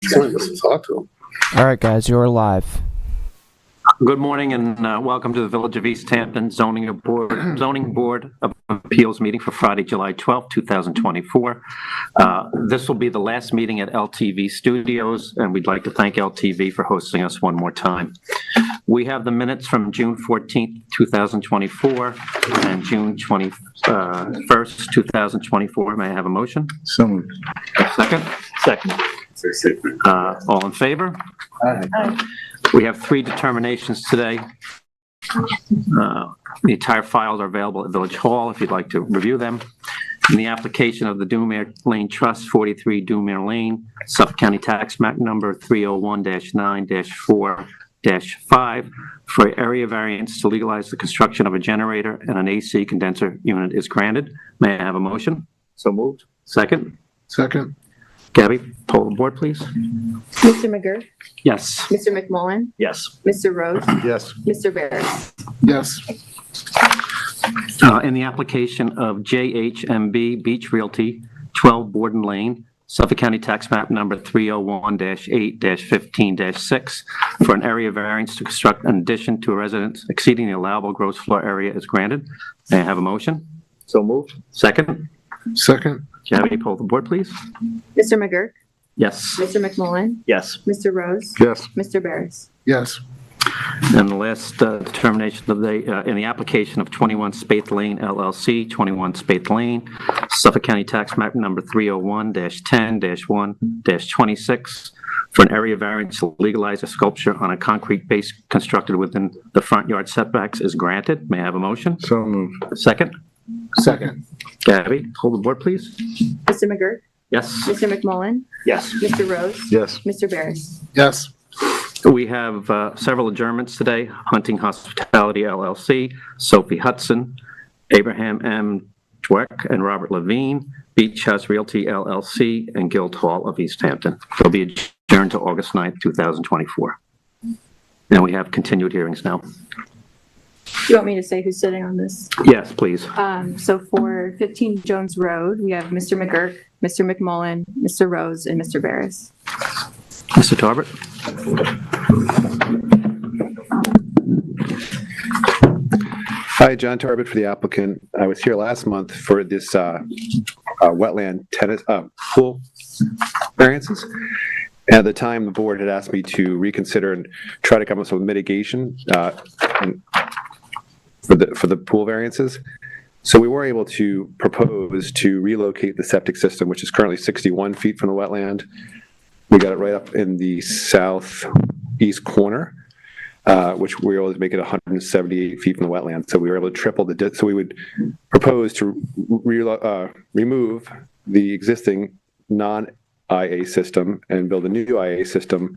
Someone has to talk to him. All right, guys, you're live. Good morning and welcome to the Village of East Hampton Zoning Board of Appeals meeting for Friday, July 12th, 2024. This will be the last meeting at LTV Studios, and we'd like to thank LTV for hosting us one more time. We have the minutes from June 14th, 2024 and June 21st, 2024. May I have a motion? So moved. Second? Second. All in favor? Aye. We have 3 determinations today. The entire files are available at Village Hall if you'd like to review them. In the application of the Doomere Lane Trust, 43 Doomere Lane, Suffolk County Tax Map Number 301-9-4-5 for area variance to legalize the construction of a generator and an AC condenser unit is granted. May I have a motion? So moved. Second? Second. Gabby, poll the board, please. Mr. McGurk? Yes. Mr. McMullen? Yes. Mr. Rose? Yes. Mr. Barris? Yes. In the application of JHMB Beach Realty, 12 Borden Lane, Suffolk County Tax Map Number 301-8-15-6 for an area variance to construct an addition to a residence exceeding the allowable gross floor area is granted. May I have a motion? So moved. Second? Second. Gabby, poll the board, please. Mr. McGurk? Yes. Mr. McMullen? Yes. Mr. Rose? Yes. Mr. Barris? Yes. And the last determination of the, in the application of 21 Spaeth Lane LLC, 21 Spaeth Lane, Suffolk County Tax Map Number 301-10-1-26 for an area variance to legalize a sculpture on a concrete base constructed within the front yard setbacks is granted. May I have a motion? So moved. Second? Second. Gabby, hold the board, please. Mr. McGurk? Yes. Mr. McMullen? Yes. Mr. Rose? Yes. Mr. Barris? Yes. We have several adjournments today. Hunting Hospitality LLC, Sophie Hudson, Abraham M. Dweck, and Robert Levine, Beach House Realty LLC, and Guildhall of East Hampton. They'll be adjourned to August 9th, 2024. And we have continued hearings now. Do you want me to say who's sitting on this? Yes, please. So for 15 Jones Road, we have Mr. McGurk, Mr. McMullen, Mr. Rose, and Mr. Barris. Mr. Tarbert? Hi, John Tarbett for the applicant. I was here last month for this wetland tennis pool variances. At the time, the board had asked me to reconsider and try to come up with mitigation for the pool variances. So we were able to propose to relocate the septic system, which is currently 61 feet from the wetland. We got it right up in the southeast corner, which we were able to make it 178 feet from the wetland. So we were able to triple the so we would propose to remove the existing non-IA system and build a new IA system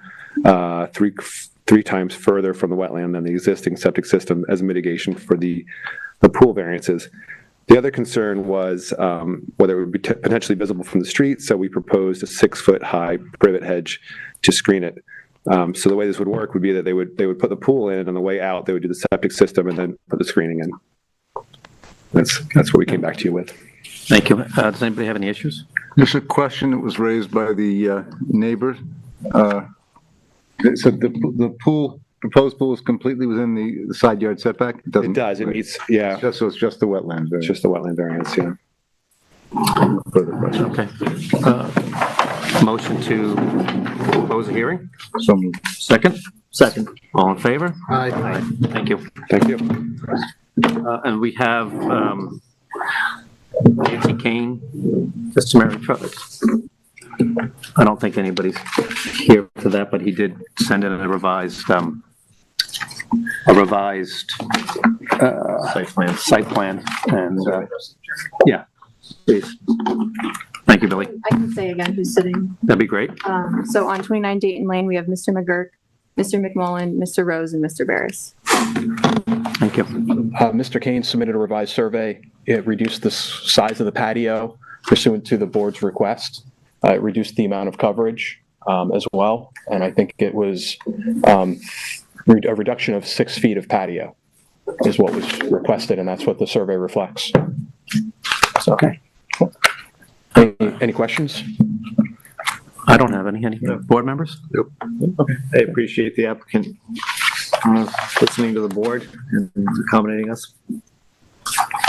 three times further from the wetland than the existing septic system as mitigation for the pool variances. The other concern was whether it would be potentially visible from the street, so we proposed a 6-foot high privet hedge to screen it. So the way this would work would be that they would put the pool in, and on the way out they would do the septic system and then put the screening in. That's what we came back to you with. Thank you. Does anybody have any issues? Just a question that was raised by the neighbor. So the proposed pool is completely within the side yard setback? It does. It meets, yeah. So it's just the wetland. It's just the wetland variance, yeah. Further question. Okay. Motion to close the hearing? So moved. Second? Second. All in favor? Aye. Thank you. Thank you. And we have Nancy Kane, customary trust. I don't think anybody's here for that, but he did send in a revised site plan, and yeah, please. Thank you, Billy. I can say again who's sitting. That'd be great. So on 29 Dayton Lane, we have Mr. McGurk, Mr. McMullen, Mr. Rose, and Mr. Barris. Thank you. Mr. Kane submitted a revised survey. It reduced the size of the patio pursuant to the board's request. It reduced the amount of coverage as well, and I think it was a reduction of 6 feet of patio is what was requested, and that's what the survey reflects. So, Okay. any questions? I don't have any board members? I appreciate the applicant listening to the board and accommodating us.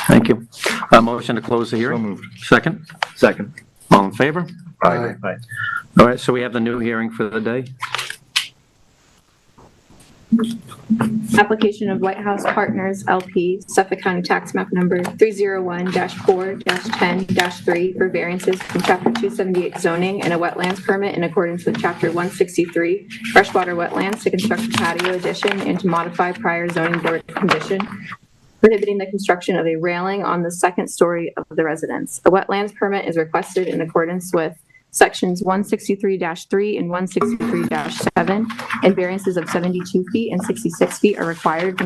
Thank you. Motion to close the So hearing? moved. Second? Second. All in favor? Aye. All right, so we have the new hearing for the day. Application of White House Partners LP, Suffolk County Tax Map Number 301-4-10-3 for variances from Chapter 278 zoning and a wetlands permit in accordance with Chapter 163 freshwater wetlands to construct a patio addition and to modify prior zoning board condition prohibiting the construction of a railing on the second story of the residence. A wetlands permit is requested in accordance with Sections 163-3 and 163-7, and variances of 72 feet and 66 feet are required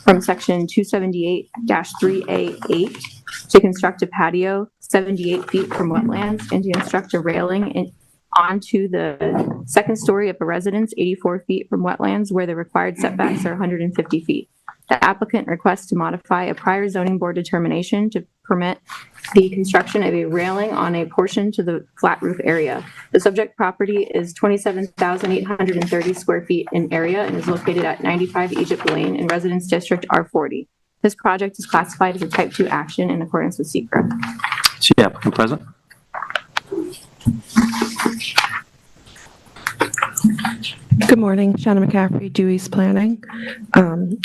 from Section 278-3A8 to construct a patio 78 feet from wetlands and to construct a railing onto the second story of a residence 84 feet from wetlands where the required setbacks are 150 feet. The applicant requests to modify a prior zoning board determination to permit the construction of a railing on a portion to the flat roof area. The subject property is 27,830 square feet in area and is located at 95 Egypt Lane in Residence District R40. This project is classified as a type 2 action in accordance with SECRA. Is the applicant present? Good morning, Shannon McCaffrey, Dewey's Planning.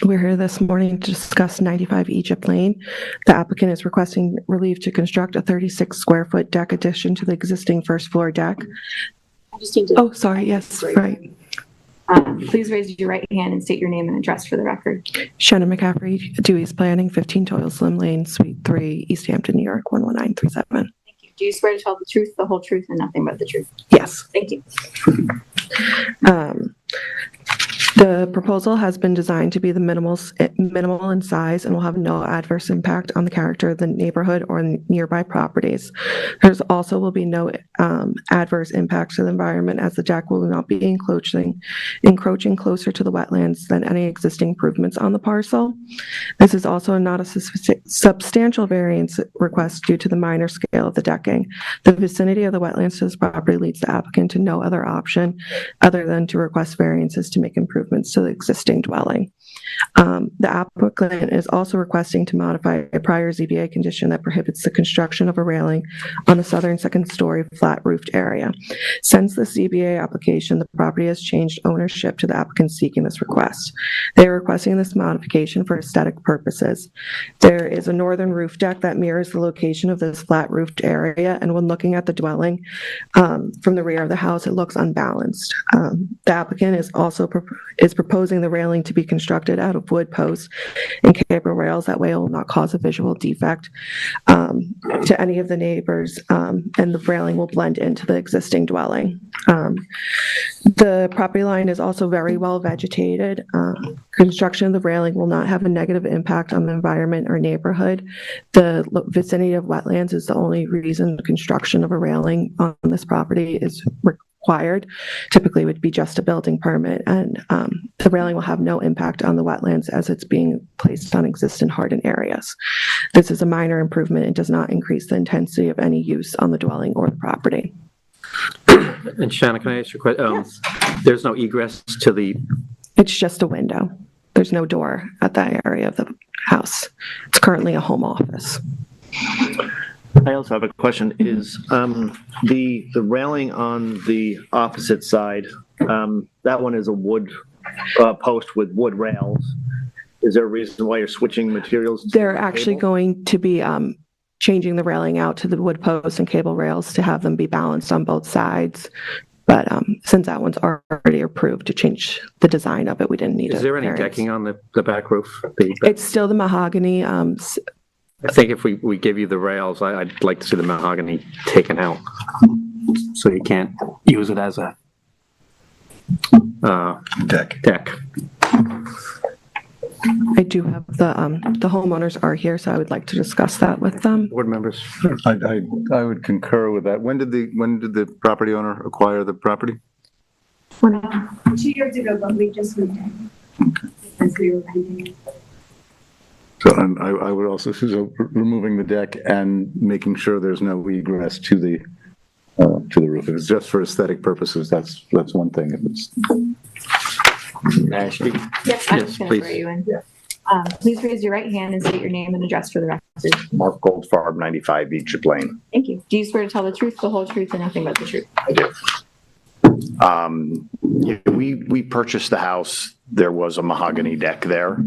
We're here this morning to discuss 95 Egypt Lane. The applicant is requesting relief to construct a 36 square foot deck addition to the existing first floor deck. I just need to. Oh, sorry, yes, right. Please raise your right hand and state your name and address for the record. Shannon McCaffrey, Dewey's Planning, 15 Toil Slim Lane, Suite 3, East Hampton, New York, 11937. Thank you. Do you swear to tell the truth, the whole truth, and nothing but the truth? Yes. Thank you. The proposal has been designed to be minimal in size and will have no adverse impact on the character of the neighborhood or nearby properties. There's also will be no adverse impact to the environment as the deck will not be encroaching closer to the wetlands than any existing improvements on the parcel. This is also not a substantial variance request due to the minor scale of the decking. The vicinity of the wetlands to this property leads the applicant to no other option other than to request variances to make improvements to the existing dwelling. The applicant is also requesting to modify a prior ZBA condition that prohibits the construction of a railing on the southern second story flat roofed area. Since the ZBA application, the property has changed ownership to the applicant seeking this request. They are requesting this modification for aesthetic purposes. There is a northern roof deck that mirrors the location of this flat roofed area, and when looking at the dwelling from the rear of the house, it looks unbalanced. The applicant is also proposing the railing to be constructed out of wood posts and cable rails. That way it will not cause a visual defect to any of the neighbors, and the railing will blend into the existing dwelling. The property line is also very well vegetated. Construction of the railing will not have a negative impact on the environment or neighborhood. The vicinity of wetlands is the only reason the construction of a railing on this property is required. Typically would be just a building permit, and the railing will have no impact on the wetlands as it's being placed on existing hardened areas. This is a minor improvement and does not increase the intensity of any use on the dwelling or the property. And Shannon, can I ask you a question? Yes. There's no egress to the, It's just a window. There's no door at that area of the house. It's currently a home office. I also have a question. Is the railing on the opposite side, that one is a wood post with wood rails. Is there a reason why you're switching materials? They're actually going to be changing the railing out to the wood posts and cable rails to have them be balanced on both sides. But since that one's already approved to change the design of it, we didn't need it. is there any decking on the back roof? It's still the mahogany. I think if we give you the rails, I'd like to see the mahogany taken out. So you can't use it as a deck. I do have the homeowners are here, so I would like to discuss that with them. Board members? I would concur with that. When did the property owner acquire the property? 2 years ago, but we just moved in. Because we were renting it. So I would also, so removing the deck and making sure there's no egress to the to the roof. If it's just for aesthetic purposes, that's one thing. If it's, Ashley? Yep, I'm Yes, just going to please. swear you in. Please raise your right hand and state your name and address for the record. Mark Goldfarb, 95 Egypt Lane. Thank you. Do you swear to tell the truth, the whole truth, and nothing but the truth? I do. We purchased the house. There was a mahogany deck there.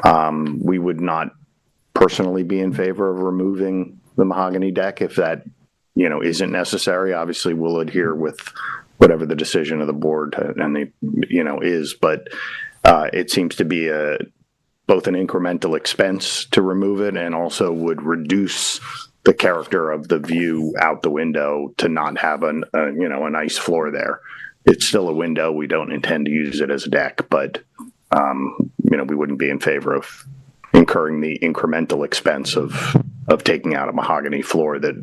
We would not personally be in favor of removing the mahogany deck if that, isn't necessary. Obviously, we'll adhere with whatever the decision of the board is, but it seems to be both an incremental expense to remove it and also would reduce the character of the view out the window to not have a nice floor there. It's still a window. We don't intend to use it as a deck, but we wouldn't be in favor of incurring the incremental expense of taking out a mahogany floor that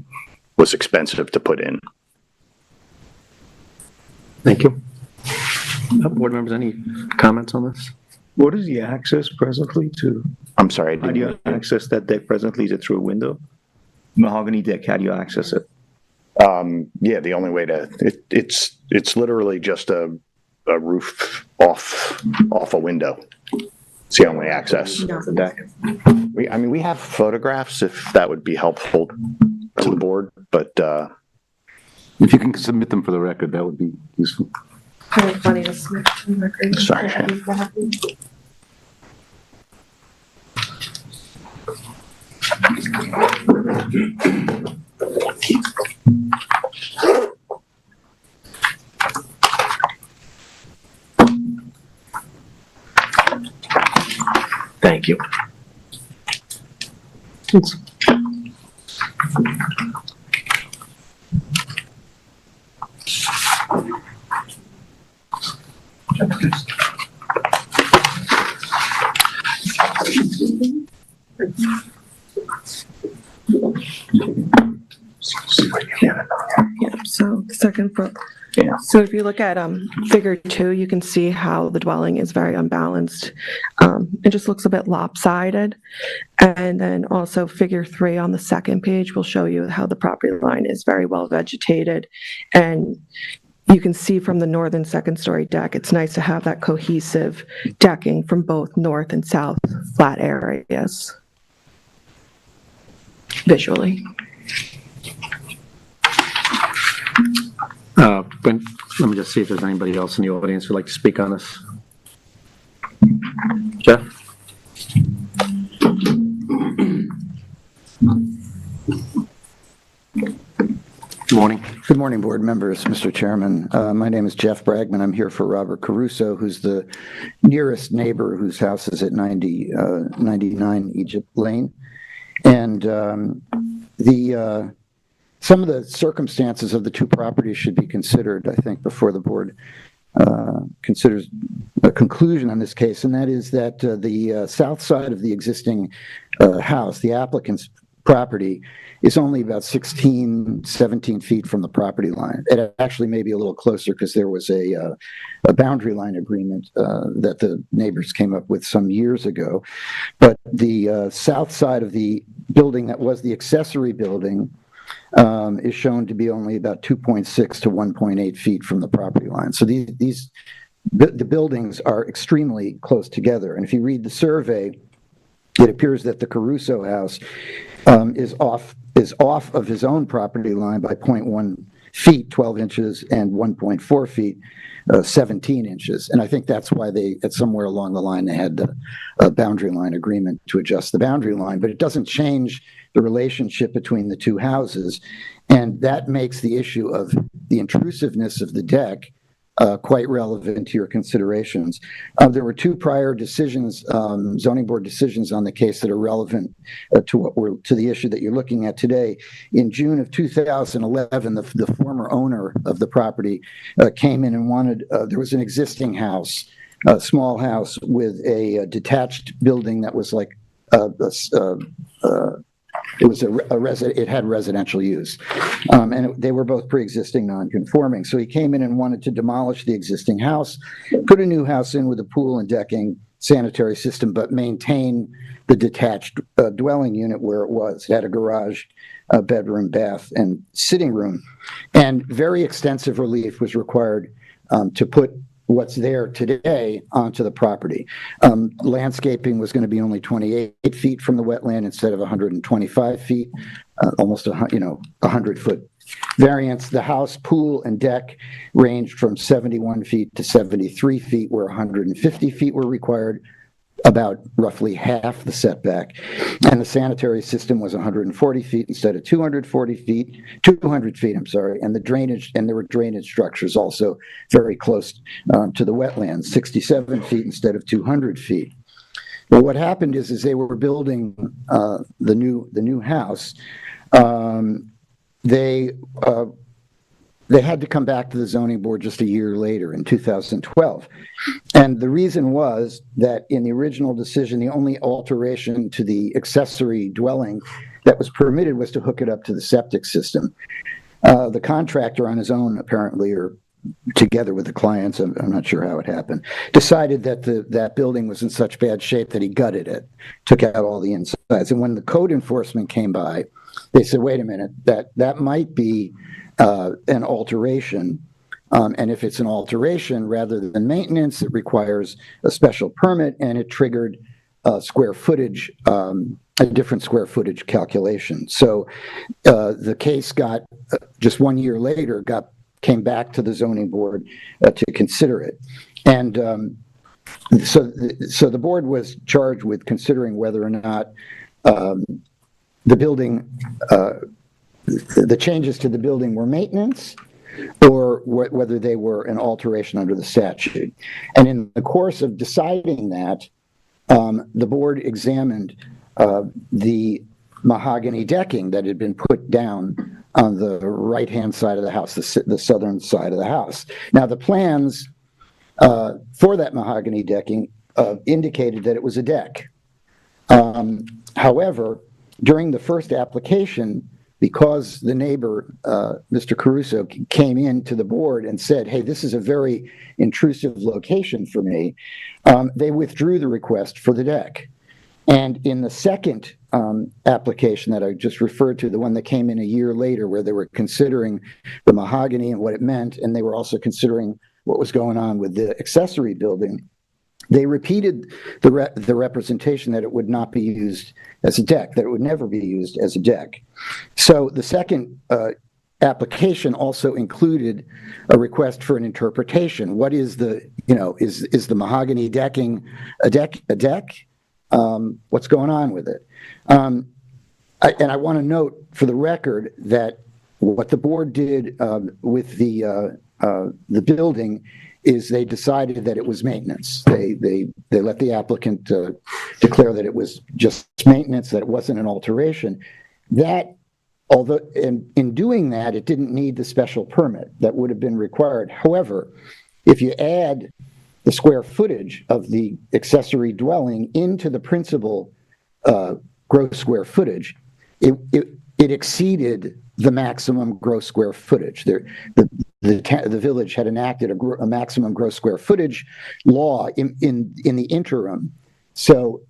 was expensive to put in. Thank you. Board members, any comments on this? What is the access presently to, I'm sorry. how do you access that deck presently? Is it through a window? Mahogany deck, how do you access it? Yeah, the only way it's literally just a roof off a window. It's the only access. The deck. We have photographs if that would be helpful to the board, but if you can submit them for the record, that would be useful. Kind of funny to submit to the record. Sorry. Thank you. Yeah, so second floor. Yeah. So if you look at figure 2, you can see how the dwelling is very unbalanced. It just looks a bit lopsided. And then also figure 3 on the second page will show you how the property line is very well vegetated. And you can see from the northern second story deck, it's nice to have that cohesive decking from both north and south flat areas visually. Let me just see if there's anybody else in the audience who'd like to speak on this. Jeff? Good morning. Good morning, board members, Mr. Chairman. My name is Jeff Bragman. I'm here for Robert Caruso, who's the nearest neighbor whose house is at 99 Egypt Lane. And some of the circumstances of the two properties should be considered, I think, before the board considers a conclusion on this case, and that is that the south side of the existing house, the applicant's property, is only about 16, 17 feet from the property line. It actually may be a little closer because there was a boundary line agreement that the neighbors came up with some years ago. But the south side of the building that was the accessory building is shown to be only about 2.6 to 1.8 feet from the property line. So the buildings are extremely close together. And if you read the survey, it appears that the Caruso house is off of his own property line by 0.1 feet, 12 inches, and 1.4 feet, 17 inches. And I think that's why at somewhere along the line, they had a boundary line agreement to adjust the boundary line, but it doesn't change the relationship between the two houses. And that makes the issue of the intrusiveness of the deck quite relevant to your considerations. There were two prior decisions, zoning board decisions on the case that are relevant to the issue that you're looking at today. In June of 2011, the former owner of the property came in and wanted, there was an existing house, a small house with a detached building that was like it had residential use, and they were both pre-existing non-conforming. So he came in and wanted to demolish the existing house, put a new house in with a pool and decking, sanitary system, but maintain the detached dwelling unit where it was. It had a garage, a bedroom, bath, and sitting room. And very extensive relief was required to put what's there today onto the property. Landscaping was going to be only 28 feet from the wetland instead of 125 feet, almost a 100-foot variance. The house, pool, and deck ranged from 71 feet to 73 feet, where 150 feet were required, about roughly half the setback. And the sanitary system was 140 feet instead of 200 feet, I'm sorry. And there were drainage structures also very close to the wetlands, 67 feet instead of 200 feet. Well, what happened is they were building the new house. They had to come back to the zoning board just a year later in 2012. And the reason was that in the original decision, the only alteration to the accessory dwelling that was permitted was to hook it up to the septic system. The contractor on his own, apparently, or together with the clients, I'm not sure how it happened, decided that that building was in such bad shape that he gutted it, took out all the insides. And when the code enforcement came by, they said, wait a minute, that might be an alteration. And if it's an alteration rather than maintenance, it requires a special permit, and it triggered square footage, a different square footage calculation. So the case got, just 1 year later, came back to the zoning board to consider it. And so the board was charged with considering whether or not the building, the changes to the building were maintenance, or whether they were an alteration under the statute. And in the course of deciding that, the board examined the mahogany decking that had been put down on the right-hand side of the house, the southern side of the house. Now, the plans for that mahogany decking indicated that it was a deck. However, during the first application, because the neighbor, Mr. Caruso, came in to the board and said, hey, this is a very intrusive location for me, they withdrew the request for the deck. And in the second application that I just referred to, the one that came in a year later, where they were considering the mahogany and what it meant, and they were also considering what was going on with the accessory building, they repeated the representation that it would not be used as a deck, that it would never be used as a deck. So the second application also included a request for an interpretation. What is the, is the mahogany decking a deck? What's going on with it? And I want to note for the record that what the board did with the building is they decided that it was maintenance. They let the applicant declare that it was just maintenance, that it wasn't an alteration. That, although in doing that, it didn't need the special permit that would have been required. However, if you add the square footage of the accessory dwelling into the principal gross square footage, it exceeded the maximum gross square footage. The village had enacted a maximum gross square footage law in the interim. So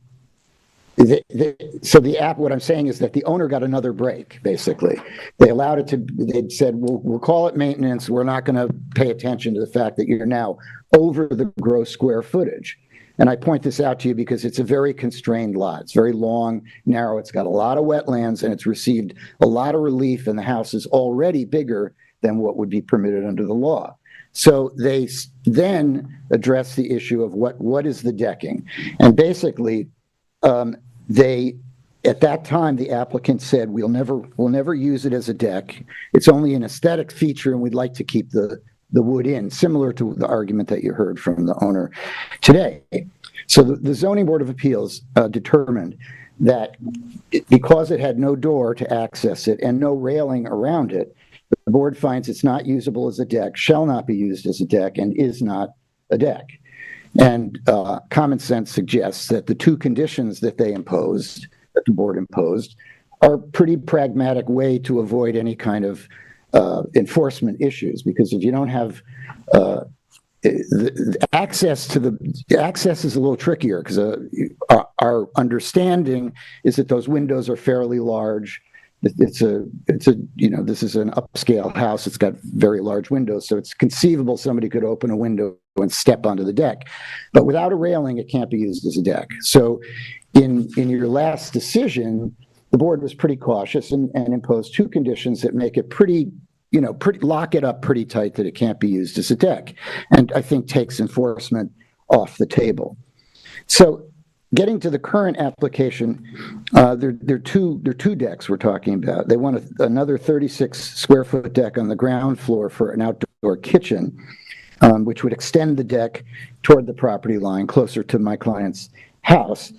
what I'm saying is that the owner got another break, basically. They allowed it to, they said, we'll call it maintenance. We're not going to pay attention to the fact that you're now over the gross square footage. And I point this out to you because it's a very constrained lot. It's very long, narrow. It's got a lot of wetlands, and it's received a lot of relief, and the house is already bigger than what would be permitted under the law. So they then address the issue of what is the decking. And basically, at that time, the applicant said, we'll never use it as a deck. It's only an aesthetic feature, and we'd like to keep the wood in, similar to the argument that you heard from the owner today. So the Zoning Board of Appeals determined that because it had no door to access it and no railing around it, the board finds it's not usable as a deck, shall not be used as a deck, and is not a deck. And common sense suggests that the two conditions that they imposed, that the board imposed, are a pretty pragmatic way to avoid any kind of enforcement issues. Because if you don't have the access is a little trickier because our understanding is that those windows are fairly large. This is an upscale house. It's got very large windows, so it's conceivable somebody could open a window and step onto the deck. But without a railing, it can't be used as a deck. So in your last decision, the board was pretty cautious and imposed two conditions that make it lock it up pretty tight that it can't be used as a deck, and I think takes enforcement off the table. So getting to the current application, there are two decks we're talking about. They want another 36 square foot deck on the ground floor for an outdoor kitchen, which would extend the deck toward the property line closer to my client's house.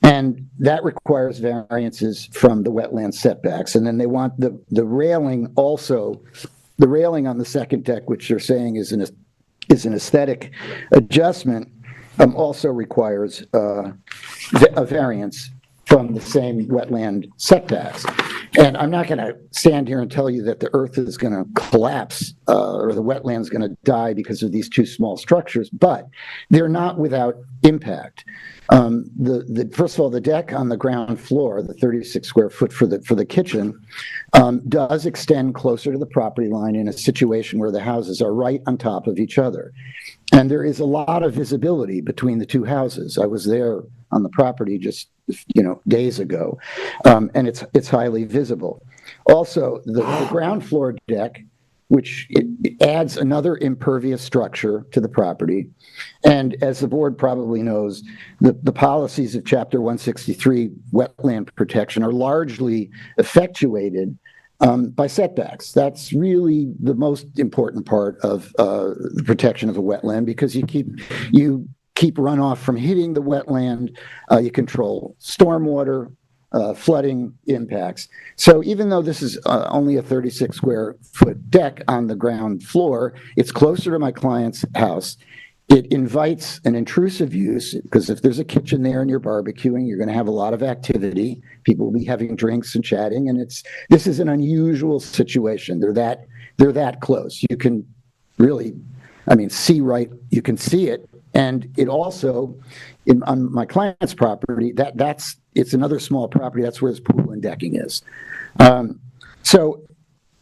And that requires variances from the wetland setbacks. And then they want the railing also, the railing on the second deck, which they're saying is an aesthetic adjustment, also requires a variance from the same wetland setbacks. And I'm not going to stand here and tell you that the earth is going to collapse or the wetland's going to die because of these two small structures, but they're not without impact. First of all, the deck on the ground floor, the 36 square foot for the kitchen, does extend closer to the property line in a situation where the houses are right on top of each other. And there is a lot of visibility between the two houses. I was there on the property just days ago, and it's highly visible. Also, the ground floor deck, which it adds another impervious structure to the property. And as the board probably knows, the policies of Chapter 163 wetland protection are largely effectuated by setbacks. That's really the most important part of the protection of a wetland, because you keep runoff from hitting the wetland, you control stormwater, flooding impacts. So even though this is only a 36 square foot deck on the ground floor, it's closer to my client's house. It invites an intrusive use, because if there's a kitchen there and you're barbecuing, you're going to have a lot of activity. People will be having drinks and chatting, and this is an unusual situation. They're that close. You can really, see right. You can see it, and it also, on my client's property, it's another small property. That's where his pool and decking is. So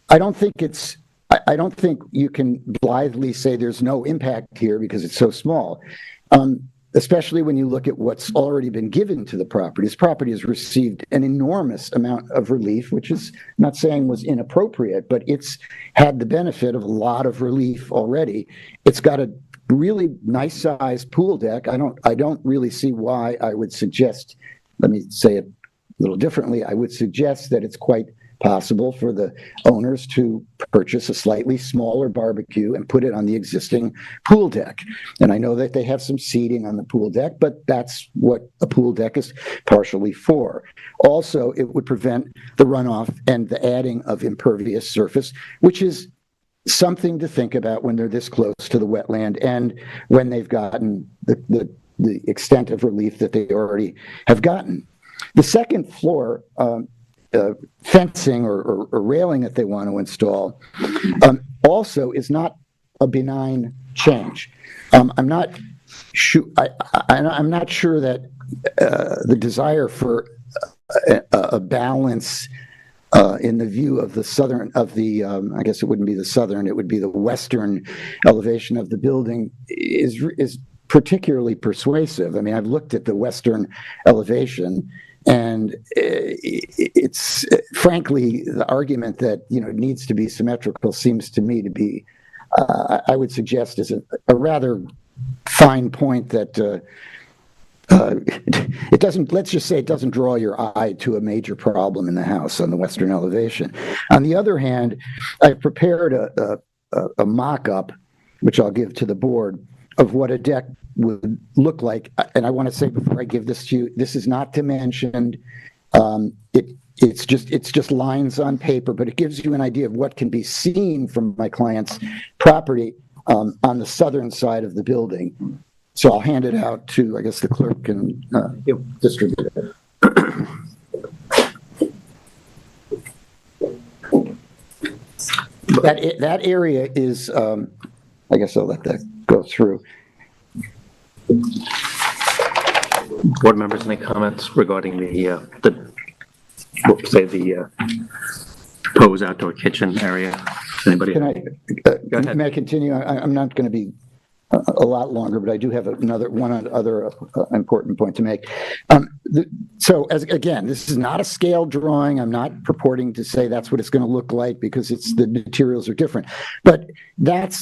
I don't think you can blithely say there's no impact here because it's so small, especially when you look at what's already been given to the property. This property has received an enormous amount of relief, which is not saying was inappropriate, but it's had the benefit of a lot of relief already. It's got a really nice sized pool deck. I don't really see why I would suggest, let me say it a little differently, I would suggest that it's quite possible for the owners to purchase a slightly smaller barbecue and put it on the existing pool deck. And I know that they have some seating on the pool deck, but that's what a pool deck is partially for. Also, it would prevent the runoff and the adding of impervious surface, which is something to think about when they're this close to the wetland and when they've gotten the extent of relief that they already have gotten. The second floor fencing or railing that they want to install also is not a benign change. I'm not sure that the desire for a balance in the view of the southern, I guess it wouldn't be the southern, it would be the western elevation of the building is particularly persuasive. I've looked at the western elevation, and it's frankly the argument that it needs to be symmetrical seems to me to be, I would suggest, is a rather fine point that it doesn't. Let's just say it doesn't draw your eye to a major problem in the house on the western elevation. On the other hand, I've prepared a mock-up, which I'll give to the board, of what a deck would look like. And I want to say before I give this to you, this is not dimensioned. It's just lines on paper, but it gives you an idea of what can be seen from my client's property on the southern side of the building. So I'll hand it out to, I guess, the clerk and distribute it. That area is, I guess I'll let the go through. Board members, any comments regarding the proposed outdoor kitchen area? Anybody? Can I, Go ahead. may I continue? I'm not going to be a lot longer, but I do have one other important point to make. So again, this is not a scale drawing. I'm not purporting to say that's what it's going to look like because the materials are different. But that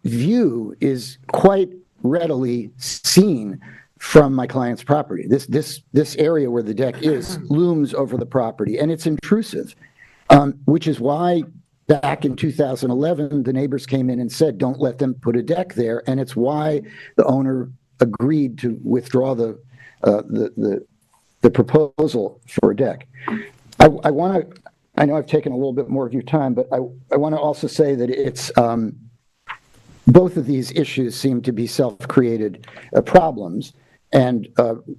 view is quite readily seen from my client's property. This area where the deck is looms over the property, and it's intrusive, which is why back in 2011, the neighbors came in and said, don't let them put a deck there. And it's why the owner agreed to withdraw the proposal for a deck. I know I've taken a little bit more of your time, but I want to also say that it's, both of these issues seem to be self-created problems and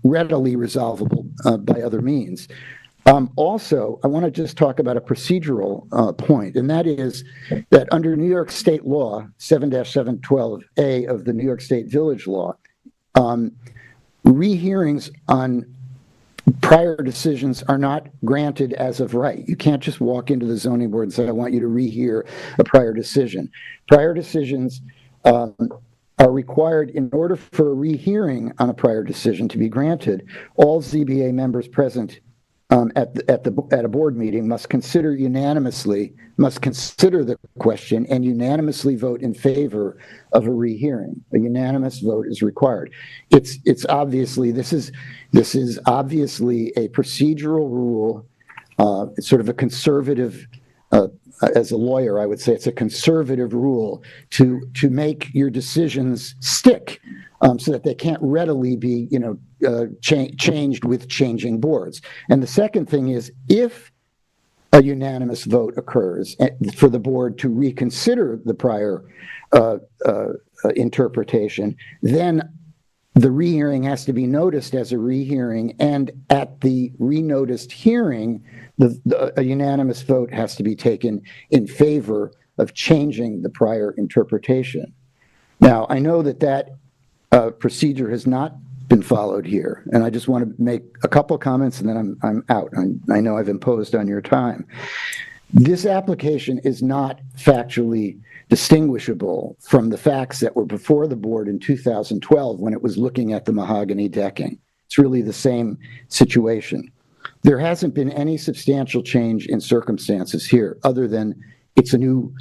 readily resolvable by other means. Also, I want to just talk about a procedural point, and that is that under New York State law, 7-712A of the New York State Village Law, rehearings on prior decisions are not granted as of right. You can't just walk into the zoning board and say, I want you to rehear a prior decision. Prior decisions are required in order for a rehearing on a prior decision to be granted. All ZBA members present at a board meeting must consider the question and unanimously vote in favor of a rehearing. A unanimous vote is required. It's obviously, this is obviously a procedural rule. It's sort of a conservative, as a lawyer, I would say it's a conservative rule to make your decisions stick, so that they can't readily be, changed with changing boards. And the second thing is, if a unanimous vote occurs for the board to reconsider the prior interpretation, then the rehearing has to be noticed as a rehearing, and at the renoticed hearing, a unanimous vote has to be taken in favor of changing the prior interpretation. Now, I know that procedure has not been followed here, and I just want to make a couple comments and then I'm out. I know I've imposed on your time. This application is not factually distinguishable from the facts that were before the board in 2012 when it was looking at the mahogany decking. It's really the same situation. There hasn't been any substantial change in circumstances here other than it's a new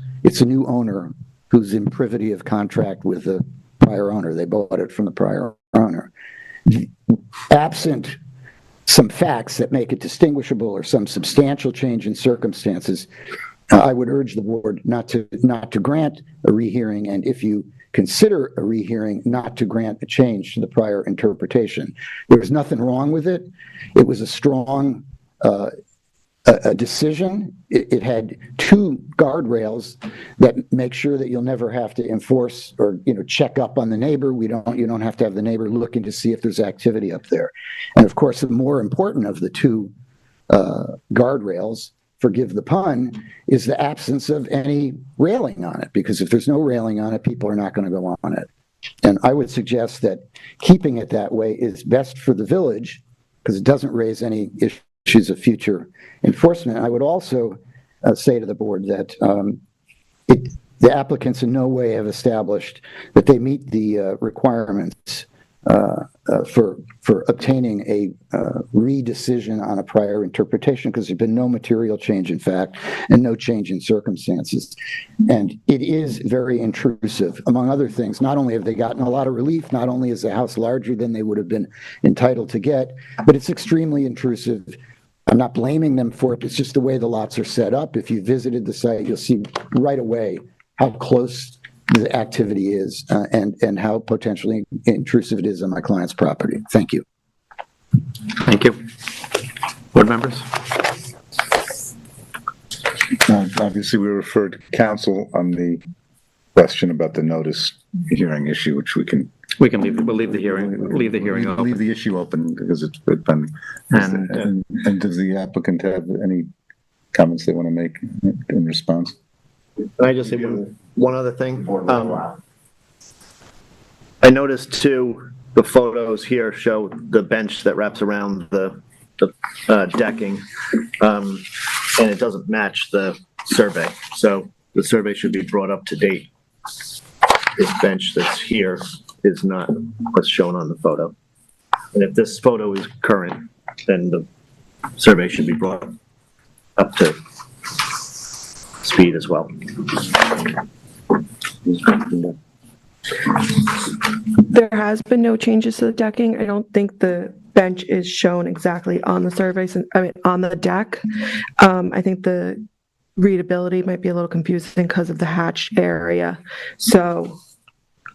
owner who's in privity of contract with the prior owner. They bought it from the prior owner. Absent some facts that make it distinguishable or some substantial change in circumstances, I would urge the board not to grant a rehearing, and if you consider a rehearing, not to grant a change to the prior interpretation. There was nothing wrong with it. It was a strong a decision. It had two guardrails that make sure that you'll never have to enforce or check up on the neighbor. You don't have to have the neighbor looking to see if there's activity up there. And of course, the more important of the two guardrails, forgive the pun, is the absence of any railing on it, because if there's no railing on it, people are not going to go on it. And I would suggest that keeping it that way is best for the village because it doesn't raise any issues of future enforcement. I would also say to the board that the applicants in no way have established that they meet the requirements for obtaining a re-decision on a prior interpretation, because there's been no material change in fact and no change in circumstances. And it is very intrusive. Among other things, not only have they gotten a lot of relief, not only is the house larger than they would have been entitled to get, but it's extremely intrusive. I'm not blaming them for it. It's just the way the lots are set up. If you visited the site, you'll see right away how close the activity is and how potentially intrusive it is on my client's property. Thank you. Thank you. Board members? Obviously, we referred to council on the question about the notice hearing issue, which we'll leave the hearing open. Leave the issue open because it's pending. And does the applicant have any comments they want to make in response? Can I just say one other thing? I noticed too, the photos here show the bench that wraps around the decking, and it doesn't match the survey. So the survey should be brought up to date. This bench that's here is not what's shown on the photo. And if this photo is current, then the survey should be brought up to speed as well. There has been no changes to the decking. I don't think the bench is shown exactly on the survey, on the deck. I think the readability might be a little confusing because of the hatched area. So,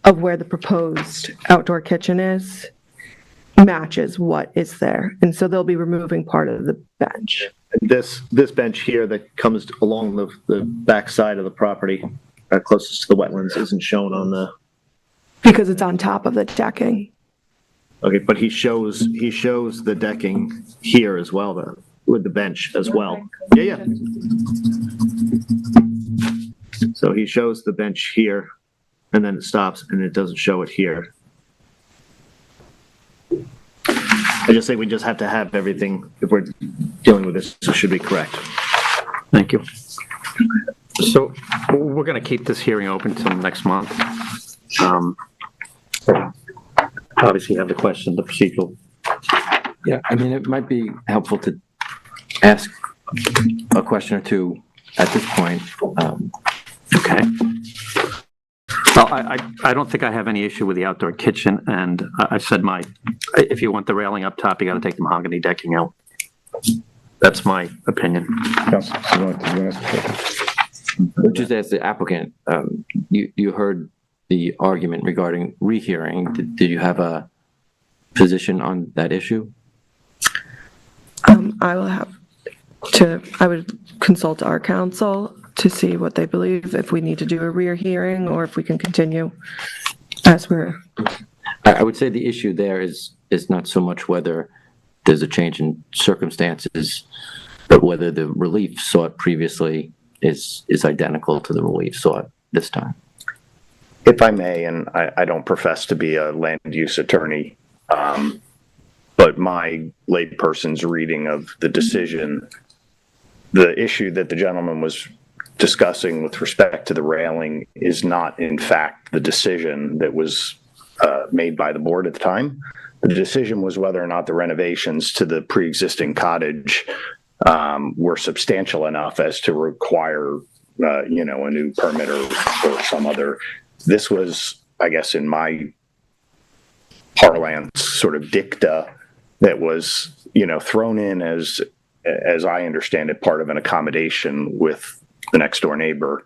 of where the proposed outdoor kitchen is, matches what is there. And so they'll be removing part of the bench. This bench here that comes along the back side of the property, closest to the wetlands, isn't shown on the. Because it's on top of the decking. Okay, but he shows the decking here as well, though, with the bench as well. Yeah. So he shows the bench here, and then it stops, and it doesn't show it here. I just think we just have to have everything, if we're dealing with this, so it should be correct. Thank you. So we're going to keep this hearing open until next month. Obviously, you have the question, the procedural. Yeah, I mean, it might be helpful to ask a question or two at this point. Okay. Well, I don't think I have any issue with the outdoor kitchen, and I said if you want the railing up top, you got to take the mahogany decking out. That's my opinion. Council, you want to Just as the applicant, you heard the argument regarding rehearing. Did you have a position on that issue? I would consult our counsel to see what they believe, if we need to do a rehearing or if we can continue as we're. I would say the issue there is not so much whether there's a change in circumstances, but whether the relief sought previously is identical to the relief sought this time. If I may, and I don't profess to be a land use attorney, but my layperson's reading of the decision, the issue that the gentleman was discussing with respect to the railing is not, in fact, the decision that was made by the board at the time. The decision was whether or not the renovations to the pre-existing cottage were substantial enough as to require, a new permit or some other. This was, I guess, in my parlance, sort of dicta that was, thrown in as I understand it, part of an accommodation with the next door neighbor.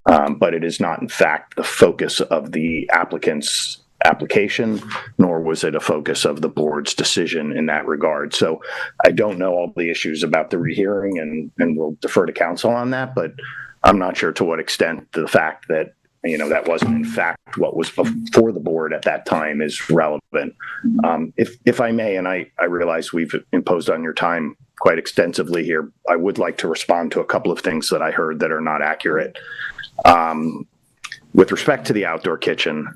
But it is not, in fact, the focus of the applicant's application, nor was it a focus of the board's decision in that regard. So I don't know all the issues about the rehearing, and we'll defer to counsel on that, but I'm not sure to what extent the fact that that wasn't in fact what was before the board at that time is relevant. If I may, and I realize we've imposed on your time quite extensively here, I would like to respond to a couple of things that I heard that are not accurate. With respect to the outdoor kitchen,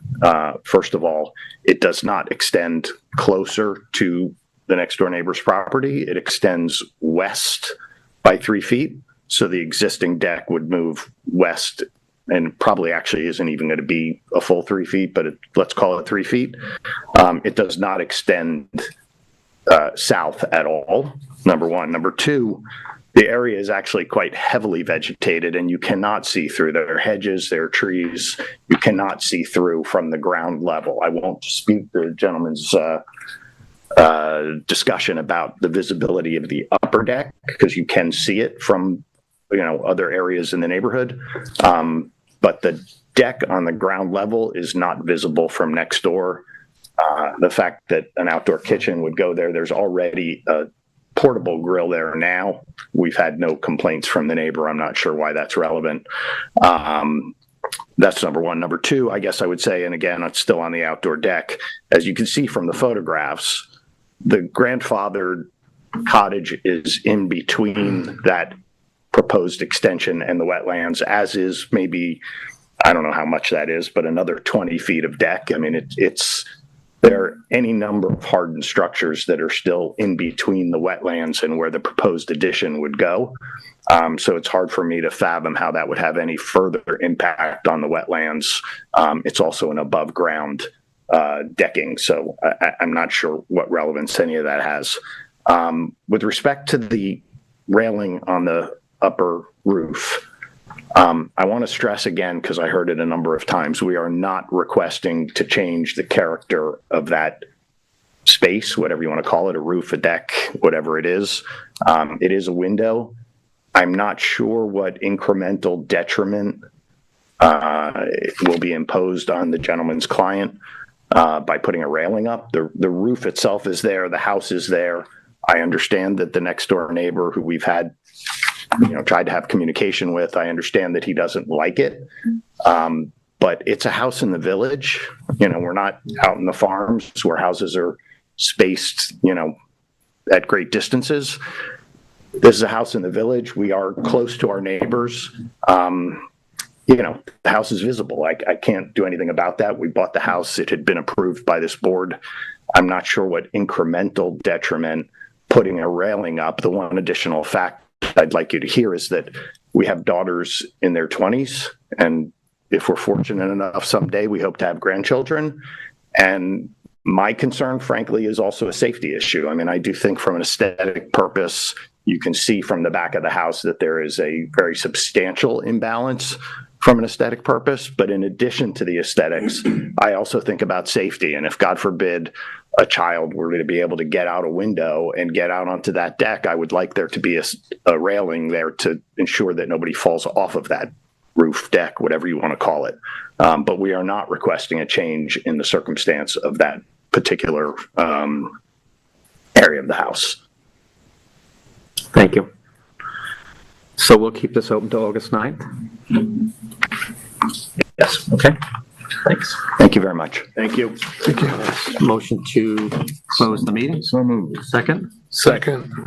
first of all, it does not extend closer to the next door neighbor's property. It extends west by 3 feet. So the existing deck would move west, and probably actually isn't even going to be a full 3 feet, but let's call it 3 feet. It does not extend south at all, number one. Number two, the area is actually quite heavily vegetated, and you cannot see through. There are hedges, there are trees. You cannot see through from the ground level. I won't dispute the gentleman's discussion about the visibility of the upper deck, because you can see it from other areas in the neighborhood. But the deck on the ground level is not visible from next door. The fact that an outdoor kitchen would go there, there's already a portable grill there now. We've had no complaints from the neighbor. I'm not sure why that's relevant. That's number one. Number two, I guess I would say, and again, it's still on the outdoor deck, as you can see from the photographs, the grandfathered cottage is in between that proposed extension and the wetlands, as is maybe I don't know how much that is, but another 20 feet of deck. I mean, there are any number of hardened structures that are still in between the wetlands and where the proposed addition would go. So it's hard for me to fathom how that would have any further impact on the wetlands. It's also an above ground decking, so I'm not sure what relevance any of that has. With respect to the railing on the upper roof, I want to stress again, because I heard it a number of times, we are not requesting to change the character of that space, whatever you want to call it, a roof, a deck, whatever it is. It is a window. I'm not sure what incremental detriment will be imposed on the gentleman's client by putting a railing up. The roof itself is there, the house is there. I understand that the next door neighbor who we've had, tried to have communication with, I understand that he doesn't like it. But it's a house in the village. We're not out in the farms where houses are spaced, at great distances. This is a house in the village. We are close to our neighbors. The house is visible. I can't do anything about that. We bought the house. It had been approved by this board. I'm not sure what incremental detriment putting a railing up. The one additional fact I'd like you to hear is that we have daughters in their 20s, and if we're fortunate enough someday, we hope to have grandchildren. And my concern, frankly, is also a safety issue. I mean, I do think from an aesthetic purpose, you can see from the back of the house that there is a very substantial imbalance from an aesthetic purpose. But in addition to the aesthetics, I also think about safety. And if, God forbid, a child were to be able to get out a window and get out onto that deck, I would like there to be a railing there to ensure that nobody falls off of that roof, deck, whatever you want to call it. But we are not requesting a change in the circumstance of that particular area of the house. Thank you. So we'll keep this open till August 9th? Yes, okay. Thanks. Thank you very much. Thank you. Motion to close the meeting? So moved. Second? Second.